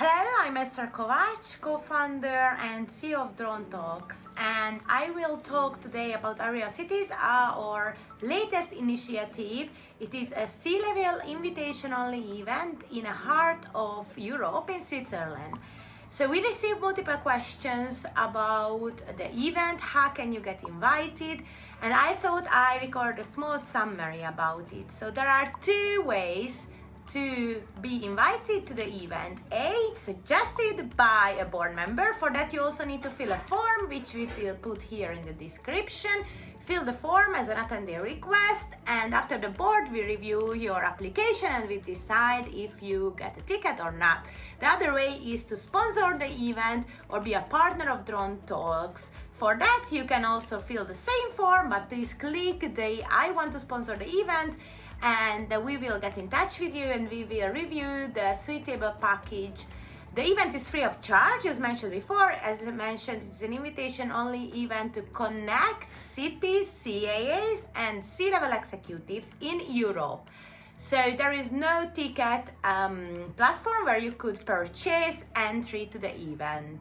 Hello, I'm Eszter Kovacs, co-founder and CEO of DroneTalks, and I will talk today about Area Cities, our latest initiative. It is a C-level invitation-only event in the heart of Europe in Switzerland. So we received multiple questions about the event, how can you get invited, and I thought I record a small summary about it. So there are two ways to be invited to the event. A, suggested by a board member. For that you also need to fill a form, which we will put here in the description. Fill the form as an attendee request, and after the board we review your application and we decide if you get a ticket or not. The other way is to sponsor the event or be a partner of DroneTalks. For that you can also fill the same form, but please click the I want to sponsor the event, and we will get in touch with you and we will review the suitable package. The event is free of charge, as mentioned before. As I mentioned, it's an invitation-only event to connect cities, CAAs, and C-level executives in Europe. So there is no ticket platform where you could purchase entry to the event.